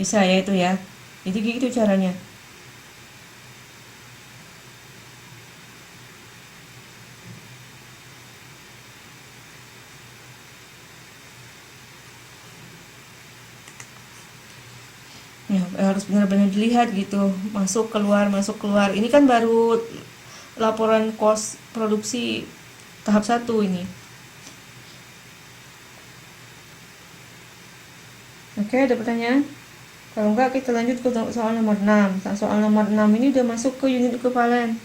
Bisa ya itu ya. Jadi gitu caranya. Ya, harus benar-benar dilihat gitu, masuk keluar masuk keluar. Ini kan baru laporan kos produksi tahap 1 ini. Oke, ada pertanyaan? Kalau enggak kita lanjut ke soal nomor 6. Soal nomor 6 ini udah masuk ke unit ekuivalen.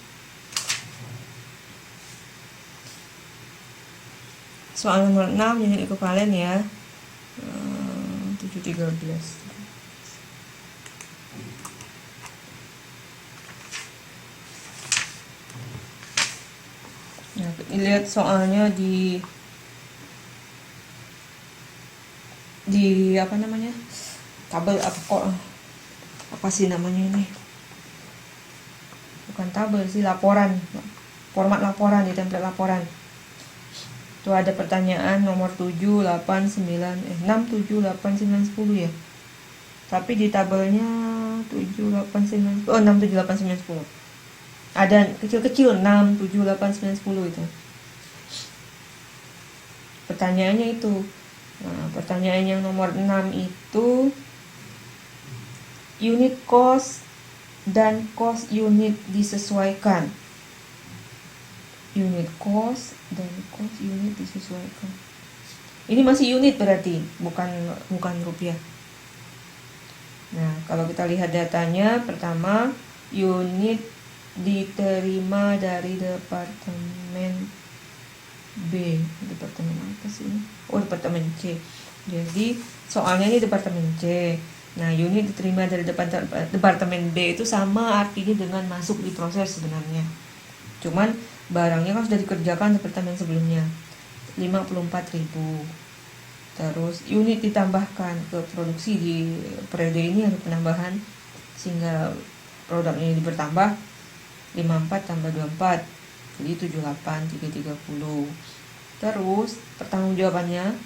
Soal nomor 6 unit ekuivalen ya. 713. Nah, lihat soalnya di apa namanya? Tabel apa kok? Apa sih namanya ini? Bukan tabel sih, laporan. Format laporan, di template laporan. Itu ada pertanyaan nomor 7, 8, 9, 6, 7, 8, 9, 10 ya. Tapi di tabelnya 7, 8, 9, 10. Oh, 6, 7, 8, 9, 10. Ada kecil-kecil 6, 7, 8, 9, 10 itu. Pertanyaannya itu. Nah, pertanyaan yang nomor 6 itu unit cost dan cost unit disesuaikan. Unit cost dan cost unit disesuaikan. Ini masih unit berarti, bukan rupiah. Nah, kalau kita lihat datanya, pertama unit diterima dari departemen B. Departemen apa sih ini? Oh, departemen C. Jadi soalnya ini departemen C. Nah, unit diterima dari departemen B itu sama artinya dengan masuk di proses sebenarnya. Cuman barangnya kan sudah dikerjakan departemen sebelumnya, 54.000. Terus unit ditambahkan ke produksi di periode ini ada penambahan sehingga produk ini bertambah 54 tambah 24 jadi 78 330. Terus pertanggungjawabannya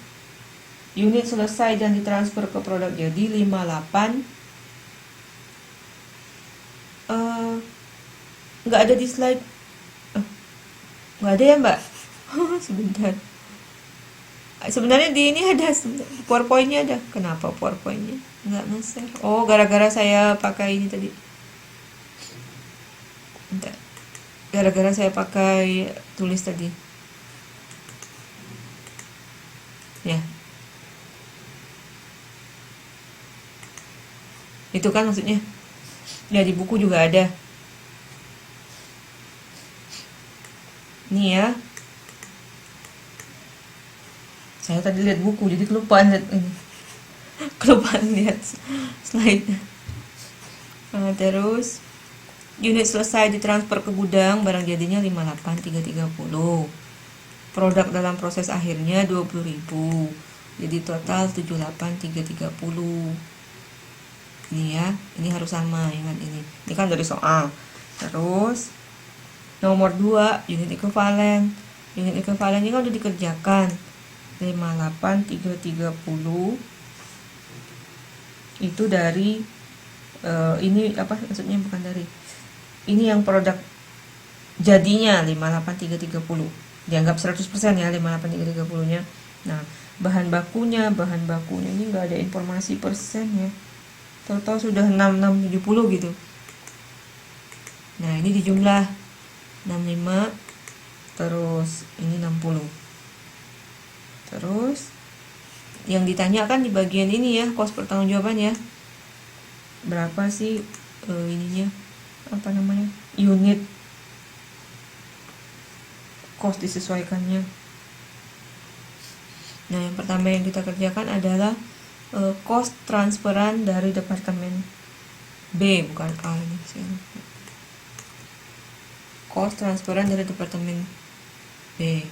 unit selesai dan ditransfer ke produk jadi 58. Nggak ada di slide. Nggak ada ya mbak? Sebentar, sebenarnya di ini ada powerpointnya, ada. Kenapa powerpointnya nggak nge-share? Oh, gara-gara saya pakai ini tadi. Bentar. Gara-gara saya pakai tulis tadi ya, itu kan maksudnya ya, di buku juga ada nih ya. Saya tadi lihat buku jadi kelupaan lihat ini. Kelupaan lihat slide. Nah, terus unit selesai ditransfer ke gudang, barang jadinya 58.330. Produk dalam proses akhirnya 20.000. Jadi total 78.330. Ini ya, ini harus sama, ingat ini. Ini kan dari soal. Terus nomor 2 unit ekuivalen. Unit ekuivalen ini kan udah dikerjakan. 58.330 itu dari ini apa maksudnya, bukan dari ini yang produk jadinya 58.330, dianggap 100% ya 58.330 nya. Nah, bahan bakunya ini nggak ada informasi persen ya, total sudah 6670 gitu. Nah, ini dijumlah 65, terus ini 60. Terus yang ditanyakan di bagian ini ya, kos pertanggungjawaban ya, berapa sih ininya apa namanya, unit kos disesuaikannya. Nah, yang pertama yang kita kerjakan adalah kos transferan dari departemen B, bukan A ini sih. Kos transferan dari departemen B.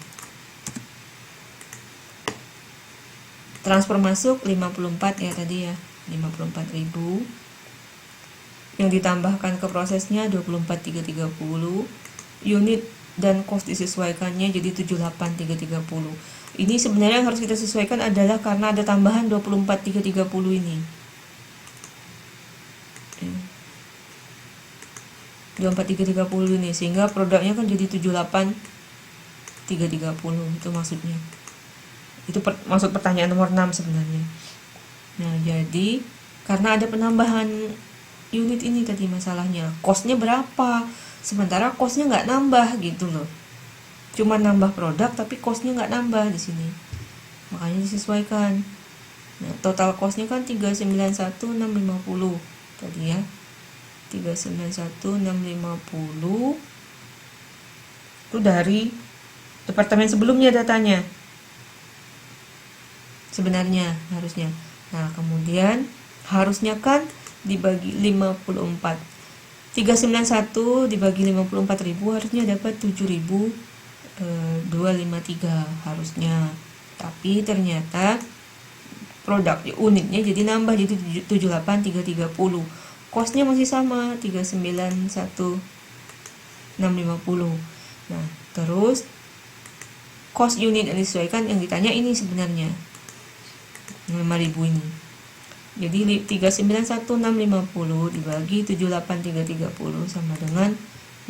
Transfer masuk 54 ya tadi ya, 54.000. Yang ditambahkan ke prosesnya 24.330. Unit dan cost disesuaikannya jadi 78.330. Ini sebenarnya yang harus kita sesuaikan adalah karena ada tambahan 24.330 ini. 24330 ini, sehingga produknya kan jadi 78330, itu maksudnya. Itu maksud pertanyaan nomor 6 sebenarnya. Nah, jadi karena ada penambahan unit ini tadi masalahnya, costnya berapa, sementara costnya nggak nambah gitu loh, cuma nambah produk tapi costnya nggak nambah di sini, makanya disesuaikan. Nah, total costnya kan 391.650 tadi ya, 391.650 itu dari departemen sebelumnya datanya sebenarnya harusnya. Nah, kemudian harusnya kan dibagi 54, 391 dibagi 54.000 harusnya dapat 7.253 harusnya, tapi ternyata produk unitnya jadi nambah jadi 78330, costnya masih sama 391.650. Nah, terus cost unit yang disesuaikan yang ditanya ini sebenarnya 5.000 ini. Jadi 391.650 dibagi 78330 sama dengan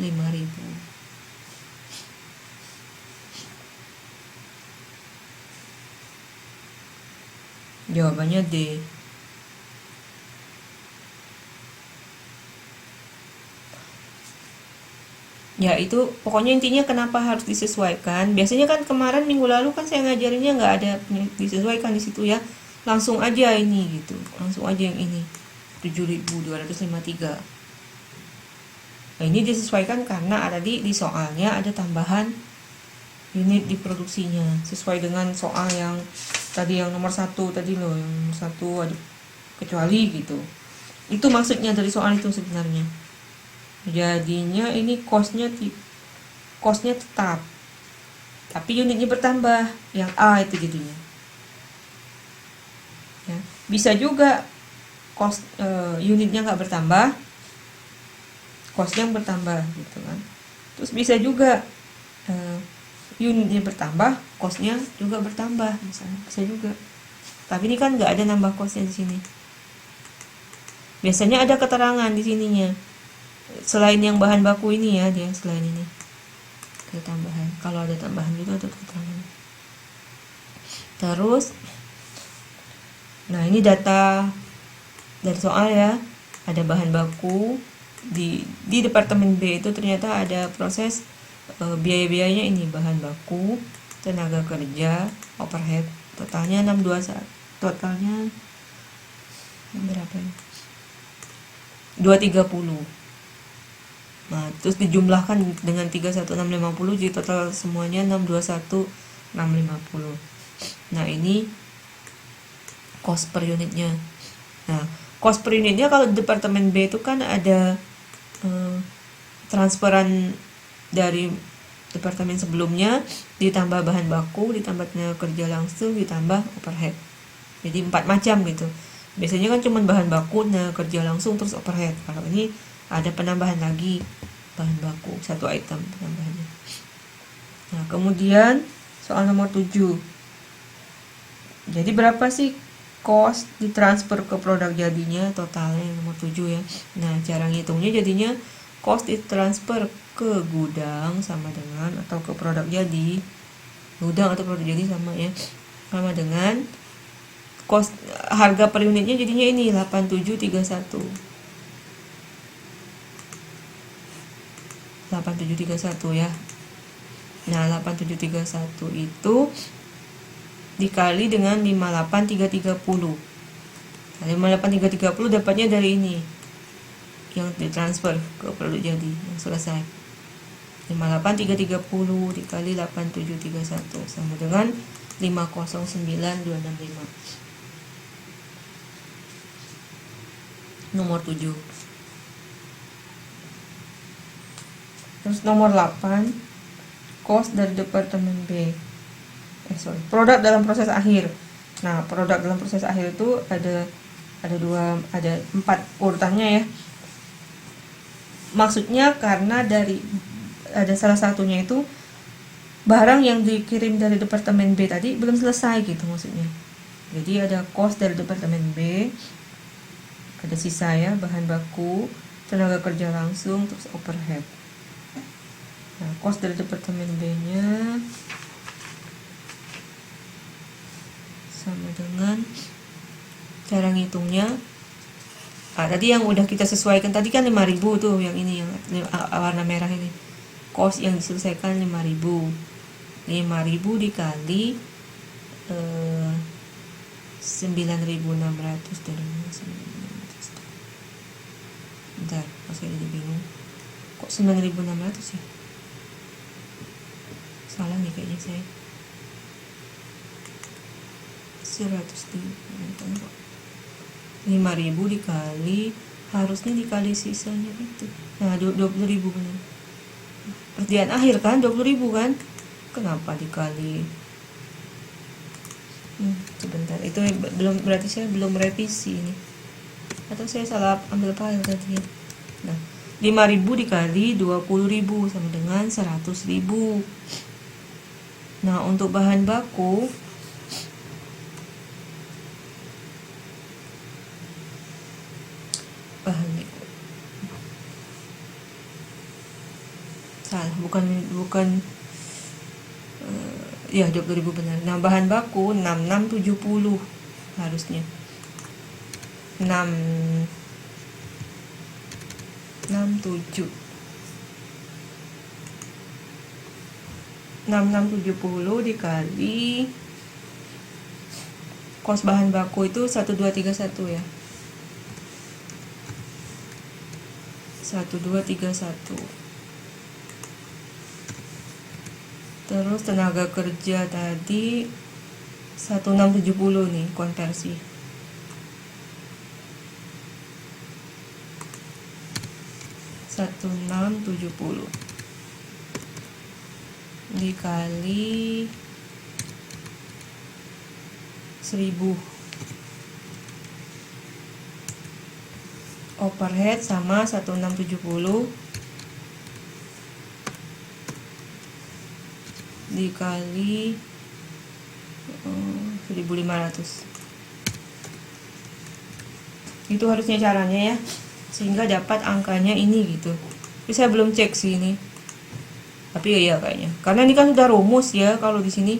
5.000. Jawabannya D. Ya, itu pokoknya intinya kenapa harus disesuaikan. Biasanya kan kemarin minggu lalu kan saya ngajarinnya nggak ada disesuaikan di situ ya. Langsung aja ini gitu, langsung aja yang ini 7.253. Nah, ini disesuaikan karena ada di soalnya ada tambahan unit diproduksinya sesuai dengan soal yang tadi, yang nomor 1 tadi loh, yang nomor 1 ada kecuali gitu. Itu maksudnya dari soal itu sebenarnya. Jadinya ini costnya tetap, tapi unitnya bertambah, yang A itu jadinya. Ya, bisa juga cost unitnya nggak bertambah, costnya bertambah gitu kan. Terus bisa juga unitnya bertambah, costnya juga bertambah, misalnya bisa juga. Tapi ini kan nggak ada nambah costnya di sini. Biasanya ada keterangan di sininya. Selain yang bahan baku ini ya, dia selain ini ada tambahan. Kalau ada tambahan itu ada keterangan. Terus, nah ini data dari soal ya, ada bahan baku di departemen B itu ternyata ada proses biaya-biayanya ini, bahan baku, tenaga kerja, overhead, totalnya 621, totalnya berapa ya? 230. Nah, terus dijumlahkan dengan 31650 jadi total semuanya 621650. Nah, ini cost per unitnya. Nah, cost per unitnya kalau di departemen B itu kan ada transferan dari departemen sebelumnya, ditambah bahan baku, ditambah tenaga kerja langsung, ditambah overhead. Jadi 4 macam gitu. Biasanya kan cuma bahan baku, tenaga kerja langsung, terus overhead. Kalau ini ada penambahan lagi bahan baku, 1 item penambahannya. Nah, kemudian soal nomor 7. Jadi berapa sih cost ditransfer ke produk jadinya, totalnya nomor 7 ya. Nah, cara ngitungnya jadinya cost ditransfer ke gudang sama dengan, atau ke produk jadi, gudang atau produk jadi sama ya, sama dengan cost harga per unitnya jadinya ini 8731. 8731 ya. Nah, 8731 itu dikali dengan 58330. Nah, 58330 dapatnya dari ini yang ditransfer ke produk jadi yang selesai. 58330 dikali 8731 sama dengan 509265. Nomor 7. Terus nomor 8, cost dari departemen B. Produk dalam proses akhir. Nah, produk dalam proses akhir itu ada 4 urutannya ya. Maksudnya karena ada salah satunya itu barang yang dikirim dari departemen B tadi belum selesai gitu maksudnya. Jadi ada cost dari departemen B, ada sisa ya, bahan baku, tenaga kerja langsung, terus overhead. Nah, cost dari departemen B-nya sama dengan cara ngitungnya. Tadi yang udah kita sesuaikan tadi kan 5.000 tuh, yang ini yang warna merah ini. Cost yang diselesaikan 5.000. 5.000 dikali 9.600 dari 9.600. Bentar, saya jadi bingung. Kok 9.600 ya? Salah nih kayaknya saya. 5.000 dikali, harusnya dikali sisanya itu. Nah, 20.000 benar. Persediaan akhir kan 20.000 kan? Kenapa dikali? Sebentar, itu belum, berarti saya belum revisi ini. Atau saya salah ambil file tadi ya. Nah, 5.000 dikali 20.000 sama dengan 100.000. Nah, untuk bahan baku salah, bukan ya 20.000 benar. Nah, bahan baku 6670 harusnya 6670 dikali kos bahan baku itu 1231 ya, 1231. Terus tenaga kerja tadi 1670 nih konversi. (1670) dikali 1000. Overhead sama 1670 dikali 1.500. Itu harusnya caranya ya, sehingga dapat angkanya ini gitu. Tapi saya belum cek sih ini. Tapi ya kayaknya. Karena ini kan sudah rumus ya kalau di sini.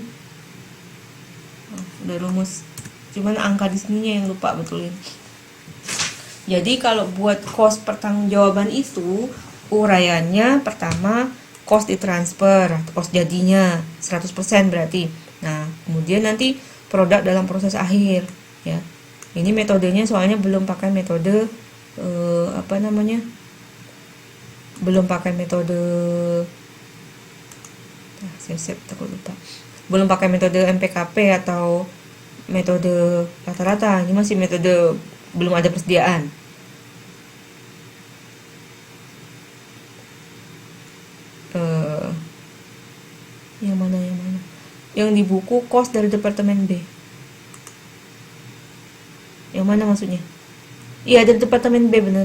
Udah rumus. Cuman angka di sininya yang lupa betulin. Jadi kalau buat cost pertanggungjawaban itu uraiannya pertama cost ditransfer, cost jadinya 100% berarti. Nah, kemudian nanti produk dalam proses akhir ya. Ini metodenya soalnya belum pakai metode belum pakai metode saya takut lupa. Belum pakai metode MPKP atau metode rata-rata. Ini masih metode belum ada persediaan. Yang mana? Yang di buku cost dari departemen B. Yang mana maksudnya? Iya, dari departemen B benar.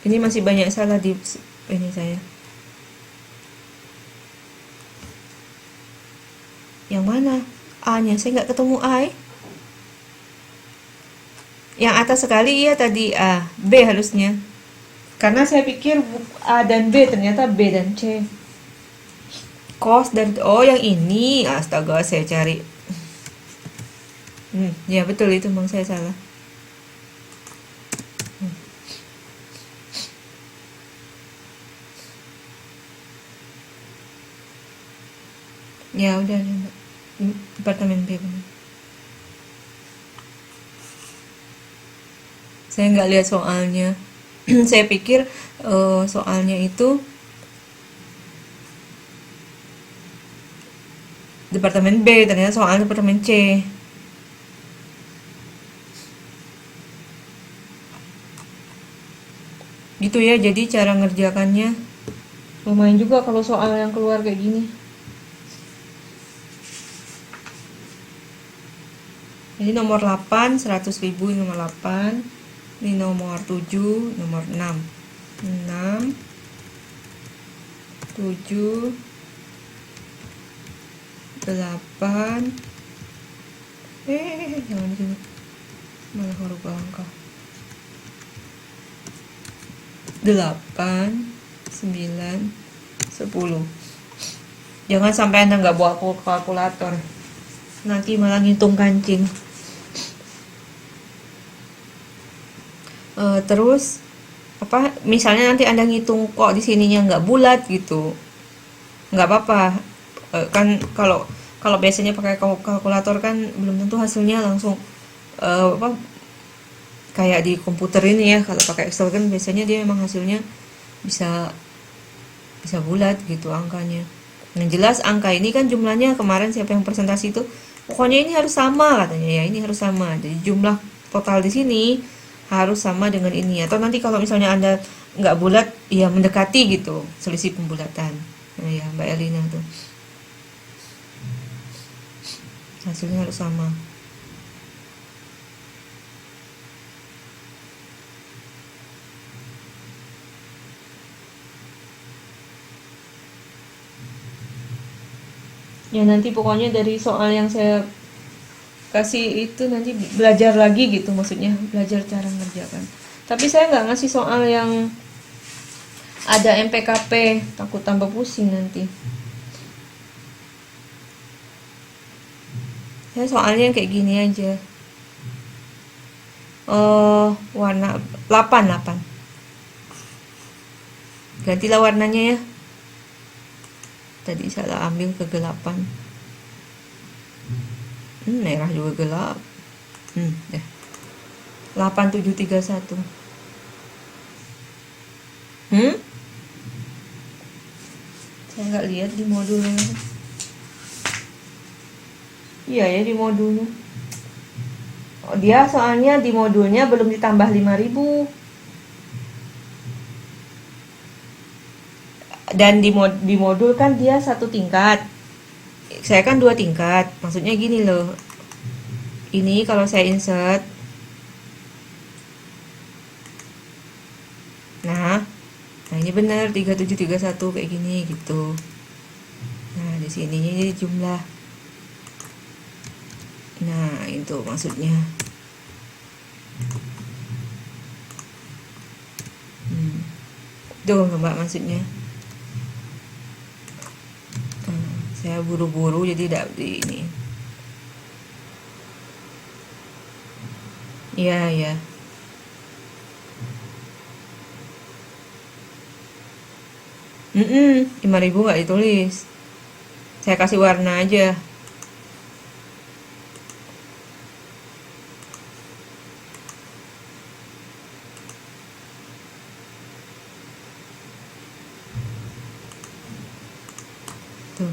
Ini masih banyak salah di ini saya. Yang mana? A-nya saya nggak ketemu A. Yang atas sekali iya tadi A, B harusnya. Karena saya pikir A dan B, ternyata B dan C. Cost dari yang ini, astaga saya cari. Ya betul itu, memang saya salah. Ya udah, departemen B benar. Saya nggak lihat soalnya. Saya pikir soalnya itu departemen B, ternyata soalnya departemen C. Gitu ya, jadi cara ngerjakannya lumayan juga kalau soal yang keluar kayak gini. Jadi nomor 8 100.000 nomor 8. Ini nomor 7, nomor 6. 6 7 8 jangan di sini, malah huruf angka. 8, 9, 10. Jangan sampai Anda nggak bawa kalkulator, nanti malah ngitung kancing. Terus apa? Misalnya nanti Anda ngitung kok di sininya nggak bulat gitu, nggak apa-apa. Kan kalau biasanya pakai kalkulator kan belum tentu hasilnya langsung apa kayak di komputer ini ya. Kalau pakai Excel kan biasanya dia memang hasilnya bisa bulat gitu angkanya. Yang jelas angka ini kan jumlahnya kemarin siapa yang presentasi itu pokoknya ini harus sama katanya ya, ini harus sama. Jadi jumlah total di sini harus sama dengan ini. Atau nanti kalau misalnya Anda nggak bulat ya mendekati gitu selisih pembulatan. Nah ya Mbak Elina tuh hasilnya harus sama. Ya nanti pokoknya dari soal yang saya kasih itu nanti belajar lagi gitu, maksudnya belajar cara ngerjakan. Tapi saya nggak ngasih soal yang ada MPKP, takut tambah pusing nanti. Saya soalnya kayak gini aja. Warna 8. Gantilah warnanya ya. Tadi salah ambil kegelapan. Merah juga gelap. Deh. 8731. Saya nggak lihat di modulnya. Iya ya di modulnya. Oh, dia soalnya di modulnya belum ditambah 5.000. Dan di modul kan dia 1 tingkat. Saya kan 2 tingkat. Maksudnya gini loh. Ini kalau saya insert. Nah ini benar 3731 kayak gini gitu. Nah di sininya jadi jumlah. Nah itu maksudnya. Tuh Mbak maksudnya. Saya buru-buru jadi tidak di ini. Iya ya. 5.000 nggak ditulis. Saya kasih warna aja. Tuh.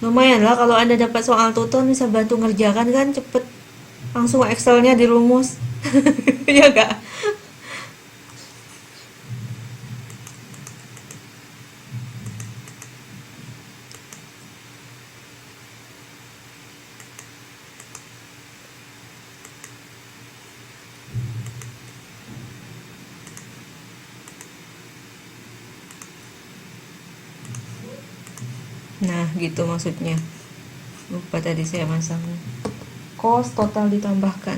Lumayan lah kalau Anda dapat soal tutor bisa bantu ngerjakan kan cepet. Langsung Excelnya dirumus. Ya enggak? Nah gitu maksudnya. Lupa tadi saya masang. Kos total ditambahkan.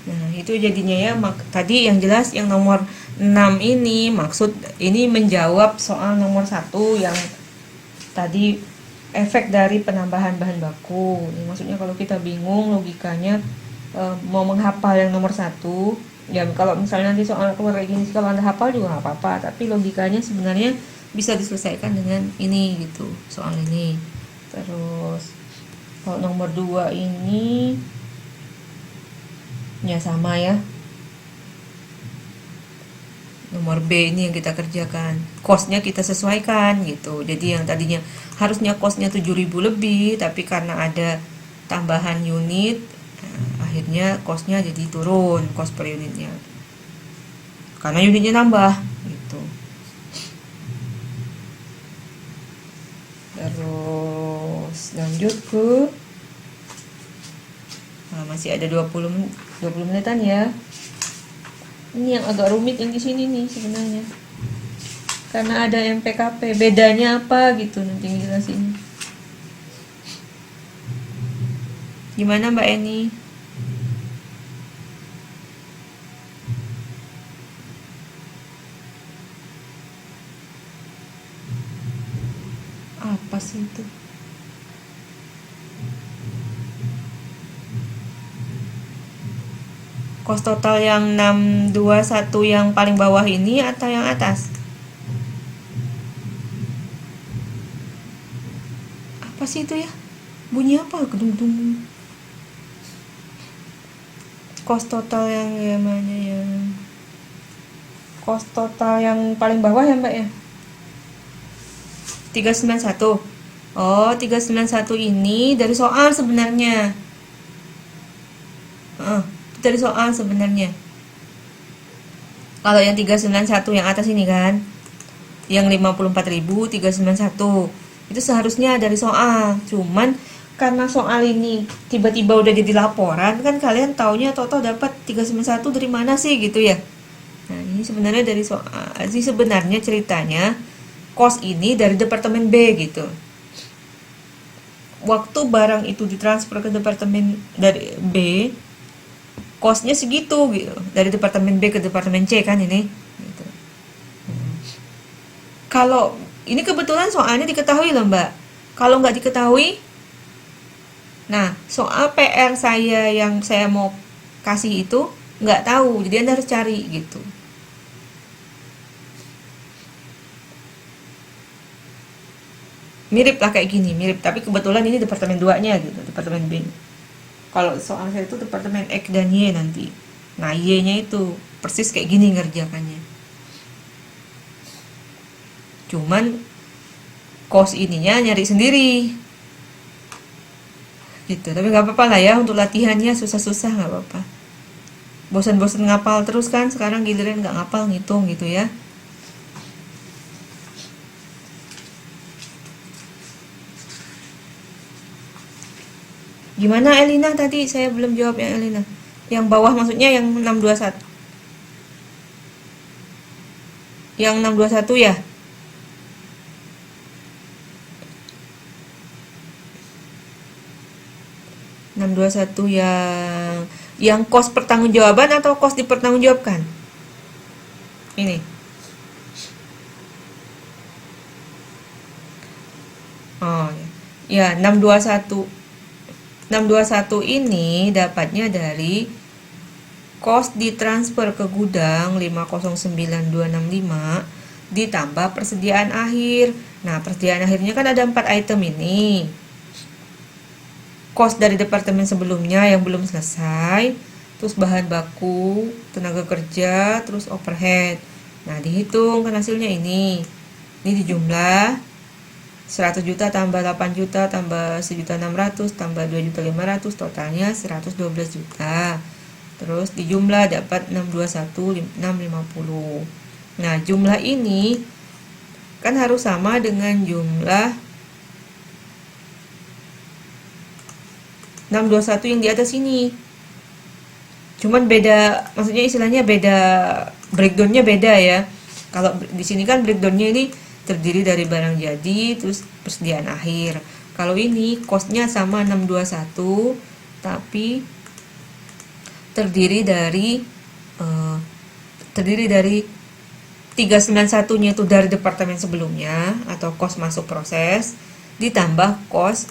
Nah itu jadinya ya, tadi yang jelas yang nomor 6 ini maksud ini menjawab soal nomor 1 yang tadi efek dari penambahan bahan baku. Ini maksudnya kalau kita bingung logikanya mau menghafal yang nomor 1 ya, kalau misalnya nanti soal keluar kayak gini kalau Anda hafal juga nggak apa-apa, tapi logikanya sebenarnya bisa diselesaikan dengan ini gitu, soal ini. Terus kalau nomor 2 ini ya sama ya, nomor B ini yang kita kerjakan, kosnya kita sesuaikan gitu. Jadi yang tadinya harusnya kosnya 7.000 lebih, tapi karena ada tambahan unit, akhirnya kosnya jadi turun, kos per unitnya. karena unitnya nambah gitu. Terus lanjut ke masih ada 20 menitan ya. Ini yang agak rumit yang di sini nih sebenarnya, karena ada MPKP. Bedanya apa gitu nanti ngejelasin. Gimana Mbak Eni? Apa sih itu? Kos total yang 621 yang paling bawah ini atau yang atas? Apa sih itu ya? Bunyi apa? Gedung-gedung. Kos total yang mana ya? Kos total yang paling bawah ya Mbak ya? 391. Oh, 391 ini dari soal sebenarnya. Dari soal sebenarnya. Kalau yang 391 yang atas ini kan, yang 54.000 391 itu seharusnya dari soal. Cuman karena soal ini tiba-tiba udah jadi laporan, kan kalian taunya total dapat 391 dari mana sih gitu ya. Nah, ini sebenarnya dari soal sih, sebenarnya ceritanya kos ini dari departemen B gitu. Waktu barang itu ditransfer ke departemen dari B, kosnya segitu gitu, dari departemen B ke departemen C kan ini gitu. Kalau ini kebetulan soalnya diketahui loh Mbak. Kalau nggak diketahui, nah soal PR saya yang saya mau kasih itu nggak tahu, jadi Anda harus cari gitu. Mirip lah kayak gini, mirip, tapi kebetulan ini departemen 2-nya gitu, departemen B. Kalau soal saya itu departemen X dan Y nanti. Nah, Y-nya itu persis kayak gini ngerjakannya. Cuman kos ininya nyari sendiri. Gitu. Tapi nggak apa-apa lah ya, untuk latihannya susah-susah nggak apa-apa. Bosan-bosan ngapal terus kan, sekarang giliran nggak ngapal, ngitung gitu ya. Gimana Elina tadi? Saya belum jawab yang Elina. Yang bawah maksudnya yang 621. Yang 621 ya? 621 yang kos pertanggungjawaban atau kos dipertanggungjawabkan? Ini. Oh, ya 621 ini dapatnya dari kos ditransfer ke gudang 509265 ditambah persediaan akhir. Nah, persediaan akhirnya kan ada 4 item ini. Kos dari departemen sebelumnya yang belum selesai, terus bahan baku, tenaga kerja, terus overhead. Nah, dihitung kan hasilnya ini. Ini dijumlah 100 juta tambah 8 juta tambah 1.600 tambah 2.500, totalnya 112 juta. Terus dijumlah dapat 621.650. Nah, jumlah ini kan harus sama dengan jumlah 621 yang di atas ini. Cuman beda, maksudnya istilahnya beda, breakdownnya beda ya. Kalau di sini kan breakdownnya ini terdiri dari barang jadi terus persediaan akhir. Kalau ini kosnya sama 621 tapi terdiri dari 391-nya itu dari departemen sebelumnya atau kos masuk proses ditambah kos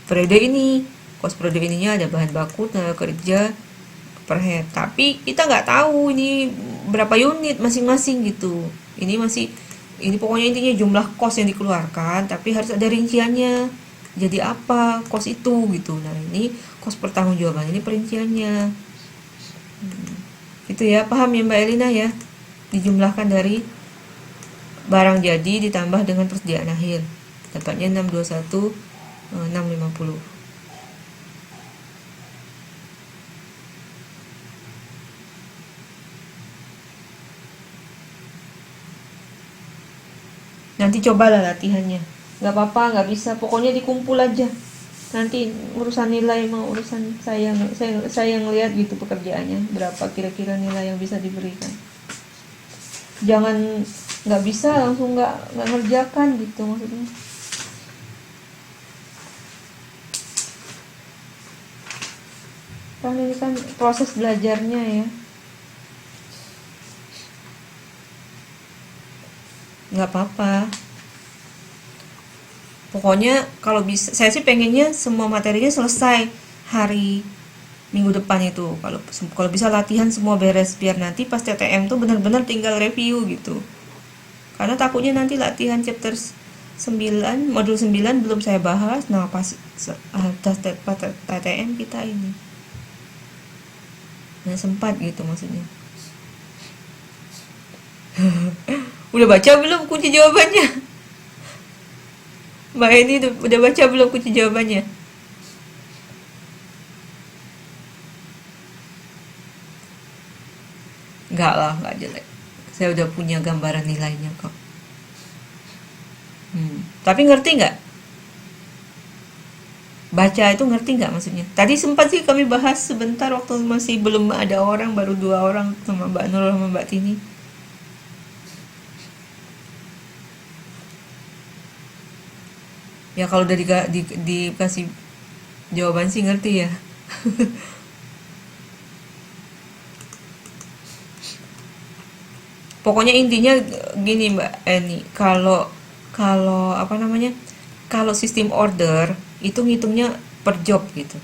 periode ini. Kos periode ininya ada bahan baku, tenaga kerja, overhead. Tapi kita nggak tahu ini berapa unit masing-masing gitu. Ini pokoknya intinya jumlah kos yang dikeluarkan, tapi harus ada rinciannya. Jadi apa kos itu gitu. Nah, ini kos pertanggungjawaban, ini perinciannya. Itu ya, paham ya Mbak Elina ya? Dijumlahkan dari barang jadi ditambah dengan persediaan akhir. Dapatnya 621 650. Nanti cobalah latihannya. Nggak apa-apa, nggak bisa, pokoknya dikumpul aja. Nanti urusan nilai mau urusan saya ngelihat gitu pekerjaannya berapa kira-kira nilai yang bisa diberikan. Jangan nggak bisa langsung nggak ngerjakan gitu maksudnya. Kan ini kan proses belajarnya ya. Nggak apa-apa. Pokoknya kalau bisa, saya sih pengennya semua materinya selesai hari minggu depan itu. Kalau bisa latihan semua beres biar nanti pas TTM tuh benar-benar tinggal review gitu. Karena takutnya nanti latihan chapter 9, modul 9 belum saya bahas. Nah, pas TTM kita ini. Nah, sempat gitu maksudnya. Udah baca belum kunci jawabannya? Mbak ini udah baca belum kunci jawabannya? Enggak lah, enggak jelek. Saya udah punya gambaran nilainya kok. Tapi ngerti nggak? Baca itu ngerti nggak maksudnya? Tadi sempat sih kami bahas sebentar waktu masih belum ada orang, baru 2 orang sama Mbak Nurul sama Mbak Tini. Ya kalau udah dikasih jawaban sih ngerti ya. Pokoknya intinya gini Mbak Eni, kalau kalau apa namanya? Kalau sistem order itu ngitungnya per job gitu.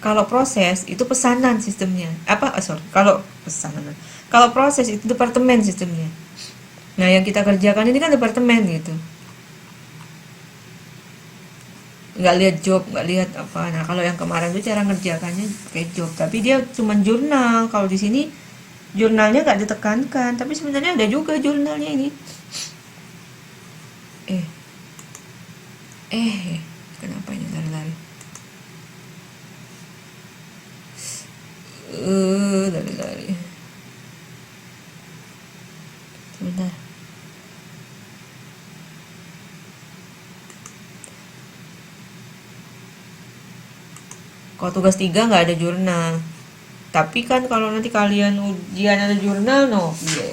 Kalau proses itu pesanan sistemnya. Kalau pesanan. Kalau proses itu departemen sistemnya. Nah, yang kita kerjakan ini kan departemen gitu. Nggak lihat job, nggak lihat apa. Nah, kalau yang kemarin tuh cara ngerjakannya kayak job, tapi dia cuman jurnal. Kalau di sini jurnalnya nggak ditekankan, tapi sebenarnya ada juga jurnalnya ini. eh Kenapa ini lari-lari? Lari-lari sebentar. Kalau tugas 3 nggak ada jurnal. Tapi kan kalau nanti kalian ujian ada jurnal, no, iya.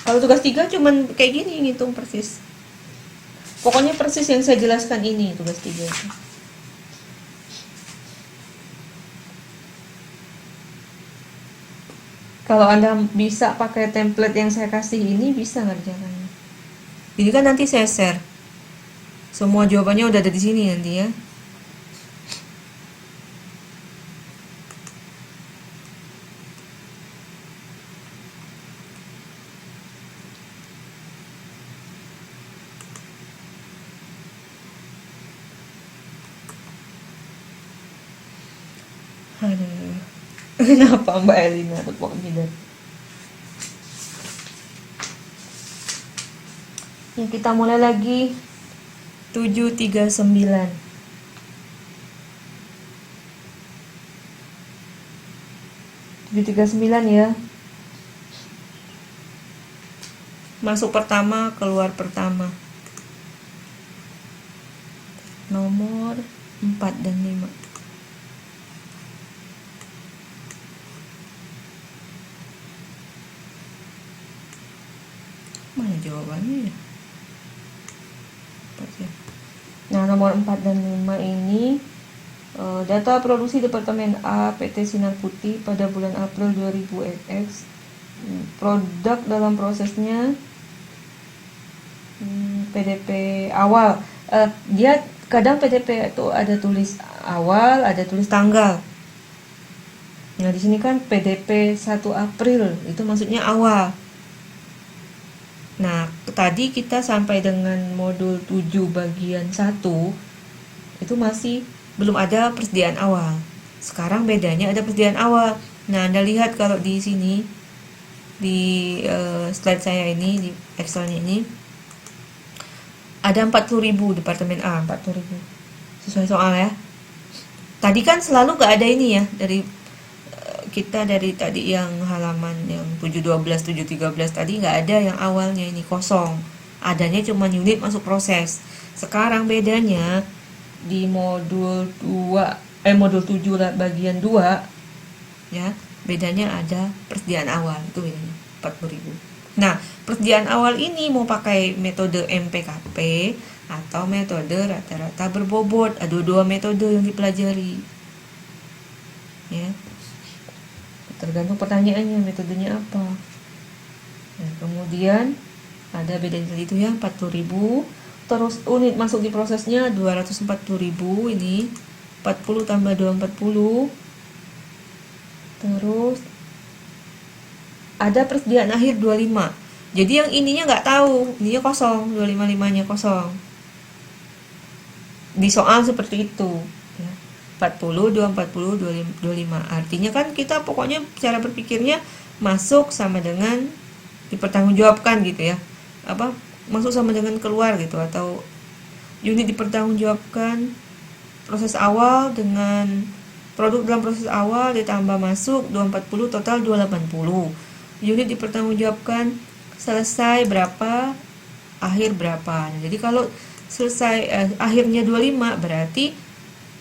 Kalau tugas 3 cuman kayak gini, ngitung persis. Pokoknya persis yang saya jelaskan ini tugas 3 itu. Kalau Anda bisa pakai template yang saya kasih ini, bisa ngerjakannya. Ini kan nanti saya share. Semua jawabannya udah ada di sini nanti ya. Aduh. Kenapa Mbak Elina tepuk jidat? Ya, kita mulai lagi 739. 739 ya. Masuk pertama, keluar pertama. Nomor 4 dan 5. Mana jawabannya ya? Nah, nomor 4 dan 5 ini data produksi Departemen A PT Sinar Putih pada bulan April 2000 produk dalam prosesnya PDP awal. Dia kadang PDP itu ada tulis awal, ada tulis tanggal. Nah, di sini kan PDP 1 April, itu maksudnya awal. Nah, tadi kita sampai dengan modul 7 bagian 1 itu masih belum ada persediaan awal. Sekarang bedanya ada persediaan awal. Nah, Anda lihat kalau di sini di slide saya ini, di Excelnya ini ada 40.000 Departemen A, 40.000 sesuai soal ya. Tadi kan selalu gak ada ini ya, dari kita dari tadi yang halaman yang 712, 713 tadi nggak ada yang awalnya, ini kosong. Adanya cuma unit masuk proses. Sekarang bedanya di modul 2, modul 7 bagian 2 ya, bedanya ada persediaan awal, itu bedanya 40.000. Nah, persediaan awal ini mau pakai metode MPKP atau metode rata-rata berbobot. Ada dua metode yang dipelajari. Ya. Tergantung pertanyaannya, metodenya apa. Nah, kemudian ada bedanya tadi itu ya, 40.000. Terus unit masuk di prosesnya 240.000, ini 40 tambah 240. Terus ada persediaan akhir 25. Jadi yang ininya nggak tahu, ininya kosong, 255-nya kosong. Di soal seperti itu ya. 40, 240, 25. Artinya kan kita pokoknya cara berpikirnya masuk sama dengan dipertanggungjawabkan gitu ya. Masuk sama dengan keluar gitu, atau unit dipertanggungjawabkan proses awal dengan produk dalam proses awal ditambah masuk 240, total 280. Unit dipertanggungjawabkan selesai berapa, akhir berapa. Jadi kalau selesai akhirnya 25, berarti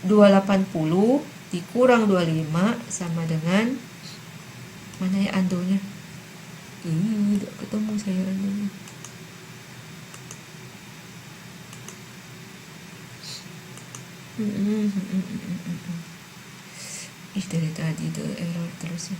280 dikurang 25 sama dengan mana ya andonya? Tidak ketemu saya andonya. Dari tadi itu error terus ya.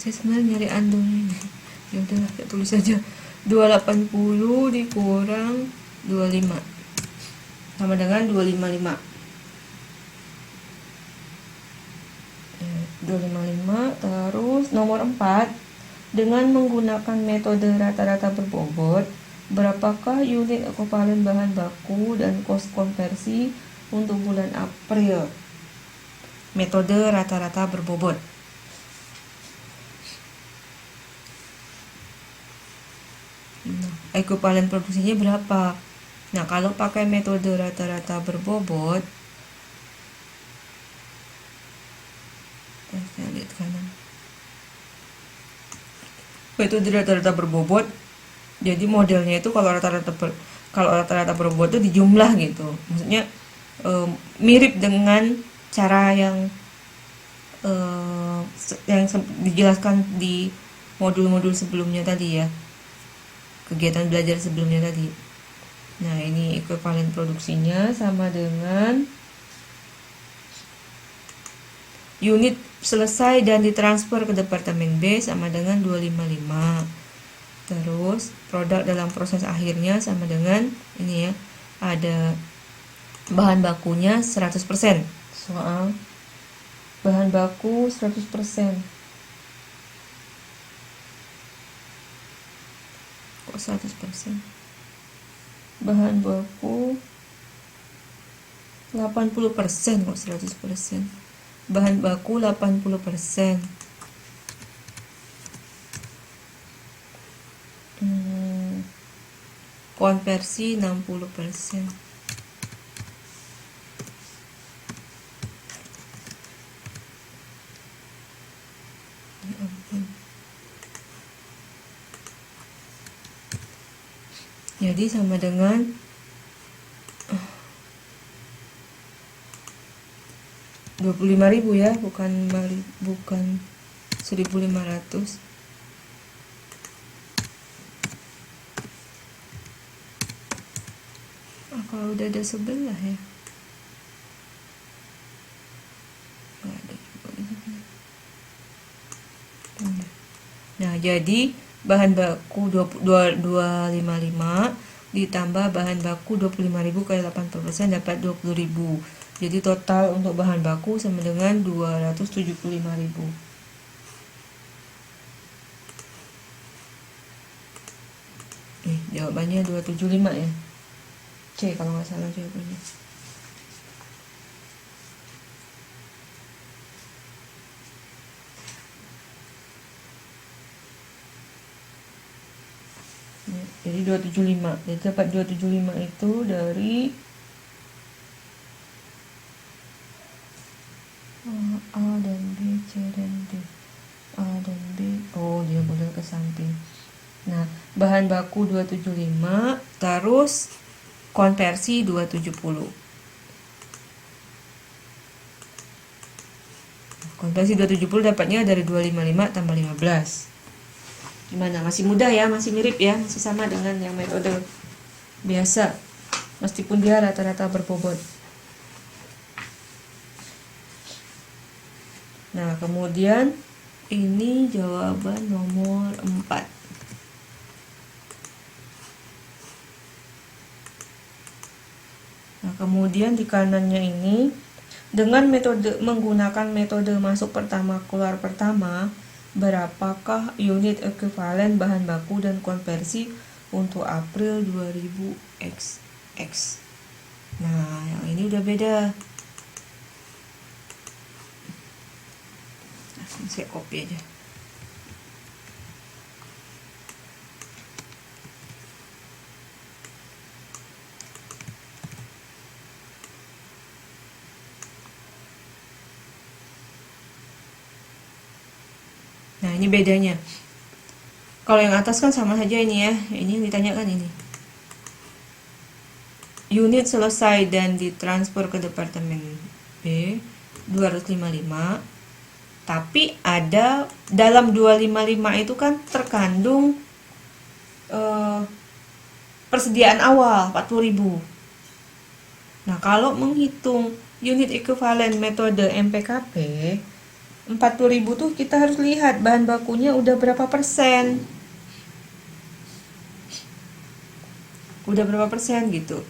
Saya sebenarnya nyari andonya. Ya udahlah, saya tulis aja 280 dikurang 25 sama dengan 255. 255. Terus nomor 4, dengan menggunakan metode rata-rata berbobot, berapakah unit ekivalen bahan baku dan kos konversi untuk bulan April? Metode rata-rata berbobot. Ekivalen produksinya berapa? Nah, kalau pakai metode rata-rata berbobot, saya lihat kanan. Metode rata-rata berbobot, jadi modelnya itu kalau rata-rata berbobot itu dijumlah gitu. Maksudnya mirip dengan cara yang dijelaskan di modul-modul sebelumnya tadi ya, kegiatan belajar sebelumnya tadi. Nah, ini ekivalen produksinya sama dengan unit selesai dan ditransfer ke departemen B sama dengan 255. Terus produk dalam proses akhirnya sama dengan ini ya, ada bahan bakunya 100%. Soal bahan baku 100%. Kok 100%? Bahan baku 80%, kok 100%. Bahan baku 80%. Konversi 60%. Jadi sama dengan 25.000 ya, bukan 1.500. Kalau udah ada sebelah ya, nggak ada juga di sebelah. Nah, jadi bahan baku 255 ditambah bahan baku 25.000 kali 80% dapat 20.000. Jadi total untuk bahan baku sama dengan 275.000. Jawabannya 275 ya. C kalau nggak salah jawabannya. Jadi 275. Jadi dapat 275 itu dari A dan B, C dan D. A dan B. Oh, dia model ke samping. Nah, bahan baku 275, terus konversi 270. Konversi 270 dapatnya dari 255 tambah 15. Gimana? Masih mudah ya, masih mirip ya, masih sama dengan yang metode biasa. Meskipun dia rata-rata berbobot. Nah, kemudian ini jawaban nomor 4. Nah, kemudian di kanannya ini menggunakan metode masuk pertama keluar pertama, berapakah unit ekuivalen bahan baku dan konversi untuk April 2000 XX. Nah, yang ini udah beda. Saya copy aja. Nah, ini bedanya. Kalau yang atas kan sama saja ini ya. Ini yang ditanyakan ini. Unit selesai dan ditransfer ke departemen B 255. Tapi ada dalam 255 itu kan terkandung persediaan awal 40.000. Nah, kalau menghitung unit ekuivalen metode MPKP 40.000 tuh kita harus lihat bahan bakunya udah berapa persen. Udah berapa persen gitu.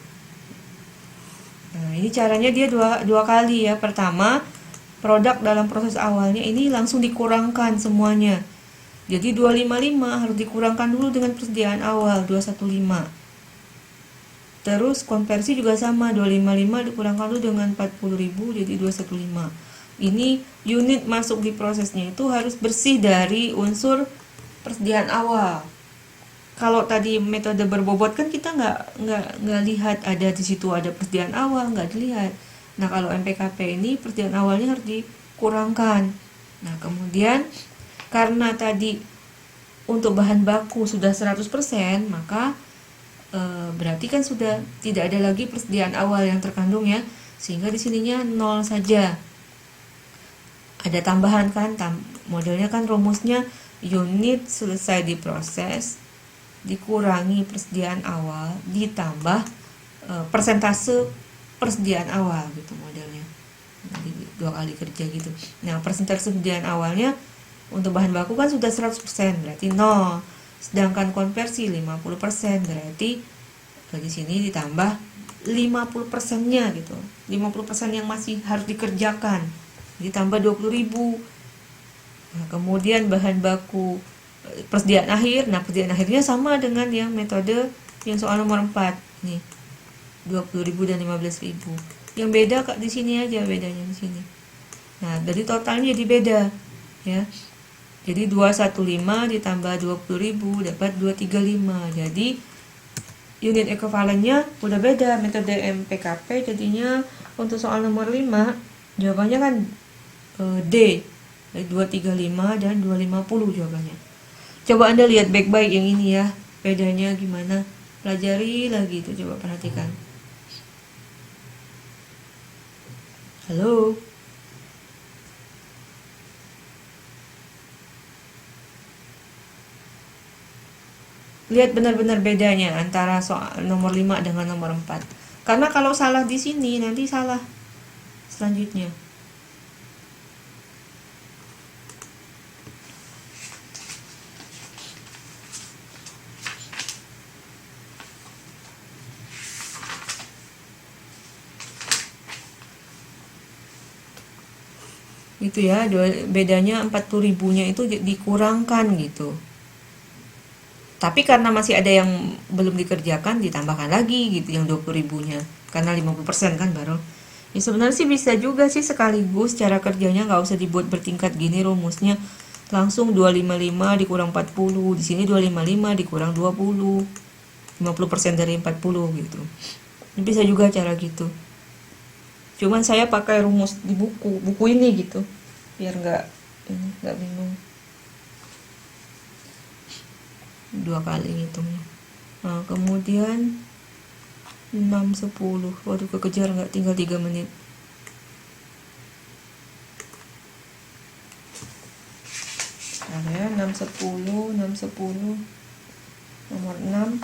Nah, ini caranya dia dua kali ya. Pertama, produk dalam proses awalnya ini langsung dikurangkan semuanya. Jadi 255 harus dikurangkan dulu dengan persediaan awal 215. Terus konversi juga sama, 255 dikurangkan dulu dengan 40.000 jadi 215. Ini unit masuk di prosesnya itu harus bersih dari unsur persediaan awal. Kalau tadi metode berbobot kan kita nggak lihat ada di situ ada persediaan awal, nggak dilihat. Nah, kalau MPKP ini persediaan awalnya harus dikurangkan. Nah, kemudian karena tadi untuk bahan baku sudah 100%, maka berarti kan sudah tidak ada lagi persediaan awal yang terkandung ya. Sehingga di sininya 0 saja. Ada tambahan kan, modelnya kan rumusnya unit selesai diproses dikurangi persediaan awal ditambah persentase persediaan awal gitu modelnya. Jadi 2 kali kerja gitu. Nah, persentase persediaan awalnya untuk bahan baku kan sudah 100%, berarti 0. Sedangkan konversi 50%, berarti di sini ditambah 50%-nya gitu. 50% yang masih harus dikerjakan. Ditambah 20.000. Nah, kemudian bahan baku persediaan akhir. Nah, persediaan akhirnya sama dengan yang metode yang soal nomor 4. Nih. 20.000 dan 15.000. Yang beda Kak di sini aja bedanya di sini. Nah, dari totalnya jadi beda ya. Jadi 215 ditambah 20.000 dapat 235. Jadi unit ekuivalennya udah beda metode MPKP, jadinya untuk soal nomor 5 jawabannya kan D. 235 dan 250 jawabannya. Coba Anda lihat baik-baik yang ini ya. Bedanya gimana? Pelajari lagi itu, coba perhatikan. Halo. Lihat benar-benar bedanya antara soal nomor 5 dengan nomor 4. Karena kalau salah di sini nanti salah selanjutnya. Itu ya, bedanya 40.000-nya itu dikurangkan gitu. Tapi karena masih ada yang belum dikerjakan, ditambahkan lagi gitu yang 20.000-nya. Karena 50% kan baru. Ya sebenarnya sih bisa juga sih sekaligus cara kerjanya, nggak usah dibuat bertingkat gini rumusnya. Langsung 255 dikurang 40, di sini 255 dikurang 20. 50% dari 40 gitu. Bisa juga cara gitu. Cuman saya pakai rumus di buku ini gitu, biar nggak bingung. 2 kali ngitungnya. Nah, kemudian 6, 10. Waduh, kekejar nggak, tinggal 3 menit. Nah, ya, 6, 10, 6, 10. Nomor 6.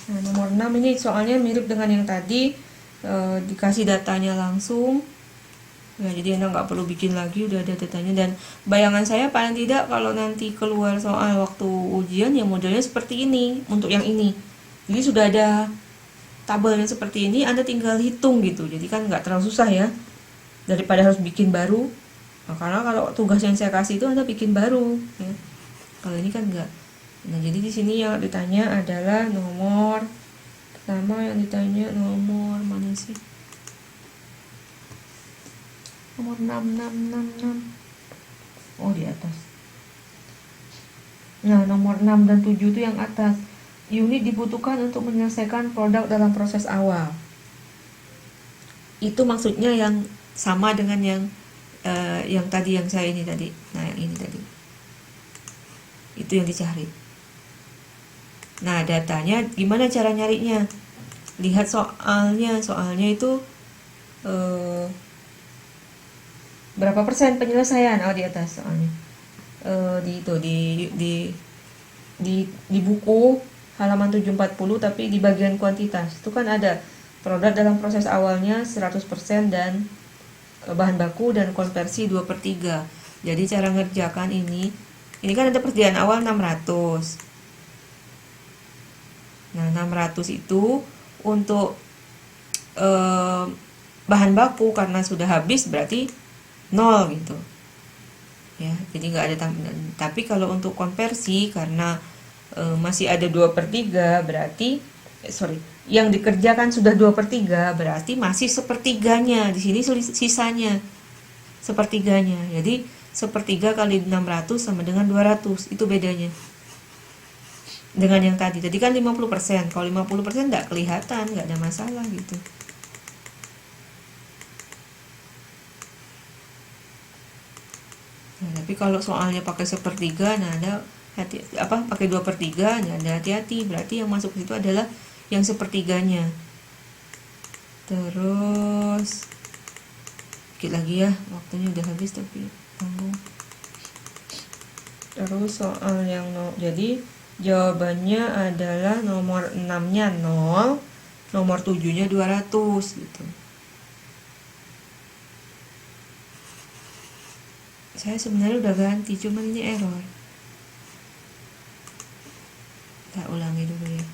Nah, nomor 6 ini soalnya mirip dengan yang tadi, dikasih datanya langsung. Nah, jadi Anda nggak perlu bikin lagi, udah ada datanya. Dan bayangan saya paling tidak kalau nanti keluar soal waktu ujian ya modelnya seperti ini untuk yang ini. Jadi sudah ada tabelnya seperti ini, Anda tinggal hitung gitu. Jadi kan nggak terlalu susah ya, daripada harus bikin baru. Nah, karena kalau tugas yang saya kasih itu Anda bikin baru ya. Kalau ini kan enggak. Nah, jadi di sini yang ditanya adalah nomor pertama, yang ditanya nomor mana sih? Nomor 6. Oh, di atas. Nah, nomor 6 dan 7 itu yang atas. Unit dibutuhkan untuk menyelesaikan produk dalam proses awal. Itu maksudnya yang sama dengan yang tadi, yang saya ini tadi. Nah, yang ini tadi. Itu yang dicari. Nah, datanya gimana cara nyarinya? Lihat soalnya. Soalnya itu berapa persen penyelesaian? Oh, di atas soalnya. Di buku halaman 740, tapi di bagian kuantitas itu kan ada produk dalam proses awalnya 100% dan bahan baku dan konversi 2/3. Jadi cara ngerjakan ini kan ada persediaan awal 600. Nah, 600 itu untuk bahan baku karena sudah habis berarti 0 gitu ya, jadi nggak ada tambahan. Tapi kalau untuk konversi karena masih ada 2/3 berarti yang dikerjakan sudah 2/3 berarti masih sepertiganya, di sini sisanya sepertiganya. Jadi 1/3 kali 600 sama dengan 200, itu bedanya dengan yang tadi kan 50%. Kalau 50% nggak kelihatan, nggak ada masalah gitu. Nah, tapi kalau soalnya pakai 1/3, nah ada pakai 2/3, nah ada hati-hati, berarti yang masuk ke situ adalah yang 1/3-nya. Terus dikit lagi ya, waktunya udah habis tapi tanggung. Terus soal yang jadi jawabannya adalah nomor 6-nya 0, nomor 7-nya 200 gitu. Saya sebenarnya udah ganti, cuman ini error. Kita ulangi dulu ya.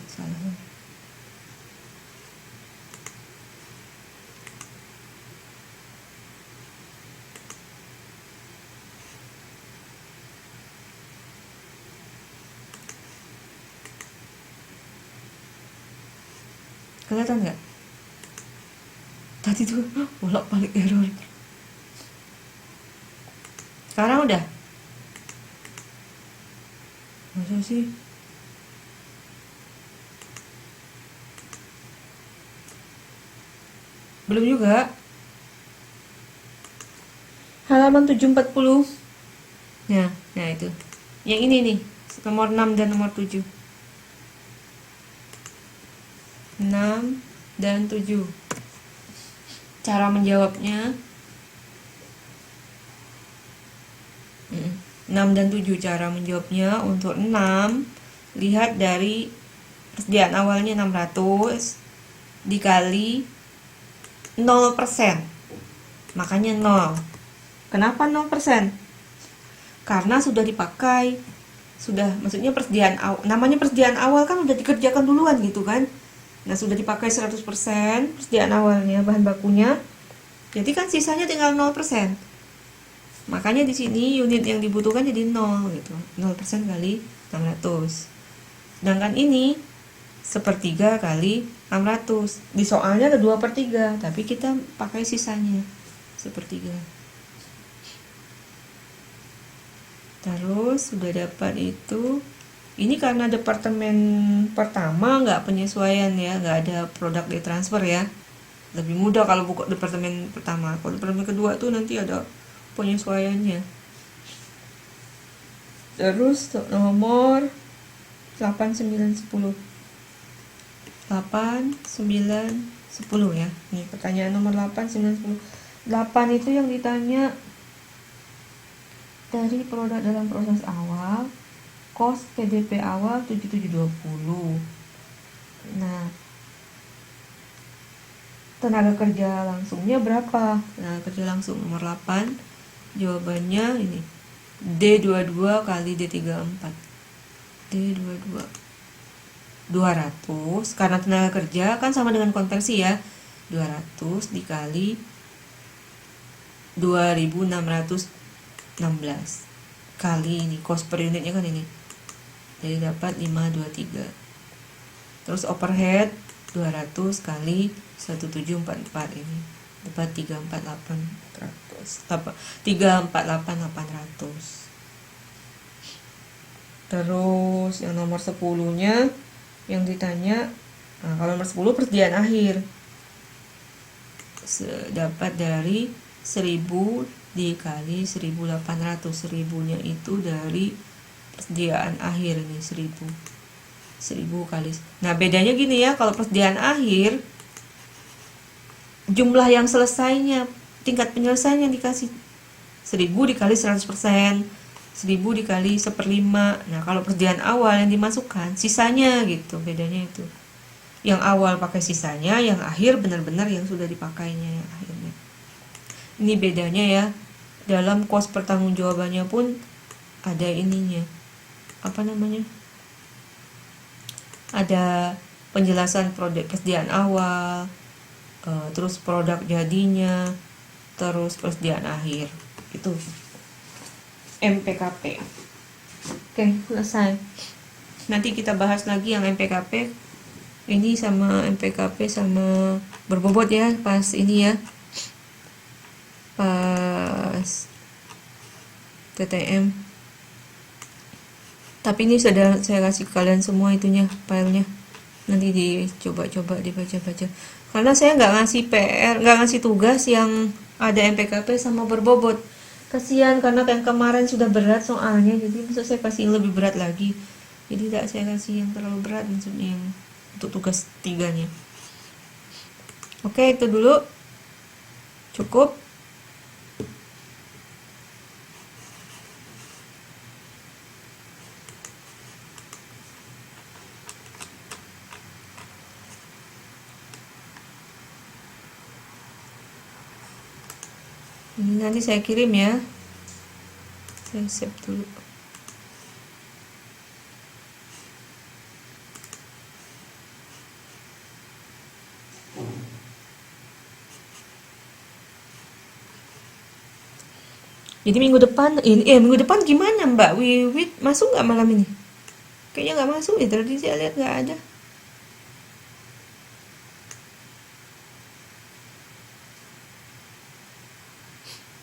Salah. Kelihatan nggak? Tadi tuh bolak-balik error. Sekarang udah? Masa sih? Belum juga. Halaman 740. Nah itu. Yang ini nih, nomor 6 dan nomor 7. 6 dan 7. Cara menjawabnya 6 dan 7 cara menjawabnya. Untuk 6, lihat dari persediaan awalnya 600 dikali 0%, makanya 0. Kenapa 0%? Karena sudah dipakai, maksudnya namanya persediaan awal kan udah dikerjakan duluan gitu kan. Nah, sudah dipakai 100% persediaan awalnya, bahan bakunya. Jadi kan sisanya tinggal 0%. Makanya di sini unit yang dibutuhkan jadi 0 gitu. 0% kali 600. Sedangkan ini 1/3 kali 600. Di soalnya ada 2/3, tapi kita pakai sisanya 1/3. Terus sudah dapat itu. Ini karena departemen pertama nggak penyesuaian ya, nggak ada produk di transfer ya. Lebih mudah kalau buka departemen pertama. Kalau departemen kedua tuh nanti ada penyesuaiannya. Terus nomor 8, 9, 10. 8, 9, 10 ya. Nih pertanyaan nomor 8, 9, 10. 8 itu yang ditanya dari produk dalam proses awal, cost PDP awal 7720. Nah, tenaga kerja langsungnya berapa? Tenaga kerja langsung nomor 8. Jawabannya ini. D22 kali D34. D22. 200 karena tenaga kerja kan sama dengan konversi ya. 200 dikali 2616 kali ini cost per unitnya kan ini. Jadi dapat 523. Terus overhead 200 kali 1744 ini dapat 348,800. Terus yang nomor 10-nya yang ditanya, nah kalau nomor 10 persediaan akhir dapat dari 1000 dikali 1800. 1000-nya itu dari persediaan akhir nih, 1000 kali. Nah bedanya gini ya, kalau persediaan akhir jumlah yang selesainya, tingkat penyelesaian yang dikasih 1000 dikali 100%, 1000 dikali 1/5. Nah kalau persediaan awal yang dimasukkan sisanya gitu, bedanya itu. Yang awal pakai sisanya, yang akhir benar-benar yang sudah dipakainya yang akhirnya. Ini bedanya ya. Dalam cost pertanggungjawabannya pun ada ininya. Apa namanya? Ada penjelasan produk persediaan awal, terus produk jadinya, terus persediaan akhir. Itu MPKP. Oke, selesai. Nanti kita bahas lagi yang MPKP. Ini sama MPKP sama berbobot ya, pas ini ya. Pas TTM. Tapi ini sudah saya kasih ke kalian semua itunya, filenya. Nanti dicoba-coba dibaca-baca. Karena saya nggak ngasih PR, nggak ngasih tugas yang ada MPKP sama berbobot. Kasihan karena yang kemarin sudah berat soalnya, jadi maksud saya kasih yang lebih berat lagi. Jadi tidak saya kasih yang terlalu berat, maksudnya yang untuk tugas 3-nya. Oke, itu dulu. Cukup. Ini nanti saya kirim ya. Saya save dulu. Jadi minggu depan, minggu depan gimana Mbak Wiwit, masuk nggak malam ini? Kayaknya nggak masuk ya, tadi saya lihat nggak ada.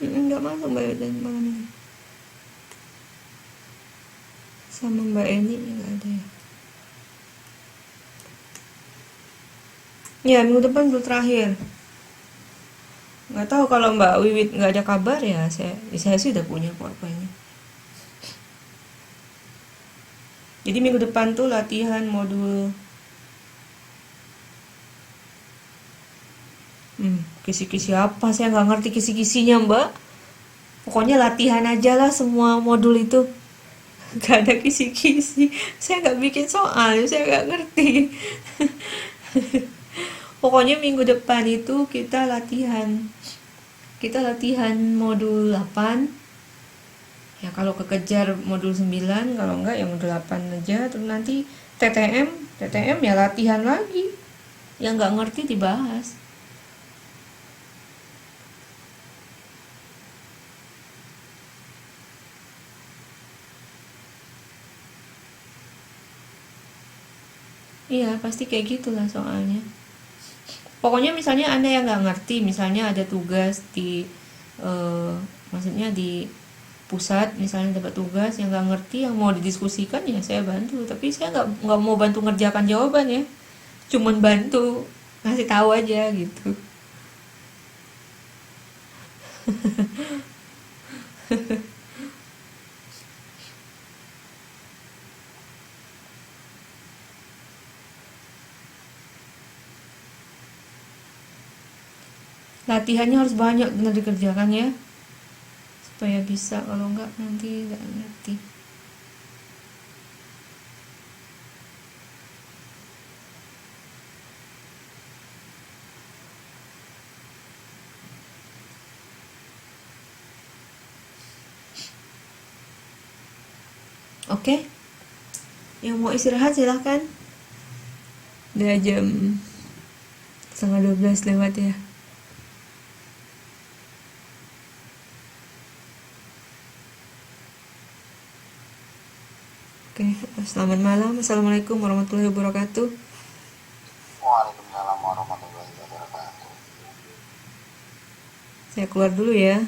Nggak masuk Mbak Wiwit malam ini. Sama Mbak Eni nggak ada ya. Ya minggu depan belum terakhir. Nggak tahu kalau Mbak Wiwit nggak ada kabar ya, saya sih udah punya kok apa ini. Jadi minggu depan tuh latihan modul kisi-kisi apa, saya nggak ngerti kisi-kisinya Mbak. Pokoknya latihan aja lah semua modul itu. Gak ada kisi-kisi. Saya nggak bikin soal, saya nggak ngerti. Pokoknya minggu depan itu kita latihan modul 8 ya, kalau kekejar modul 9, kalau enggak ya modul 8 aja. Terus nanti TTM ya latihan lagi, yang nggak ngerti dibahas. Iya pasti kayak gitulah soalnya. Pokoknya misalnya Anda yang nggak ngerti, misalnya ada tugas di maksudnya di pusat misalnya dapat tugas yang nggak ngerti, yang mau didiskusikan ya saya bantu, tapi saya nggak mau bantu ngerjakan jawabannya, cuman bantu ngasih tahu aja gitu. Latihannya harus banyak benar dikerjakan ya, supaya bisa, kalau nggak nanti nggak ngerti. Oke, yang mau istirahat silahkan. Udah jam setengah 12 lewat ya. Oke, selamat malam. Assalamualaikum warahmatullahi wabarakatuh. Waalaikumsalam warahmatullahi wabarakatuh. Saya keluar dulu ya.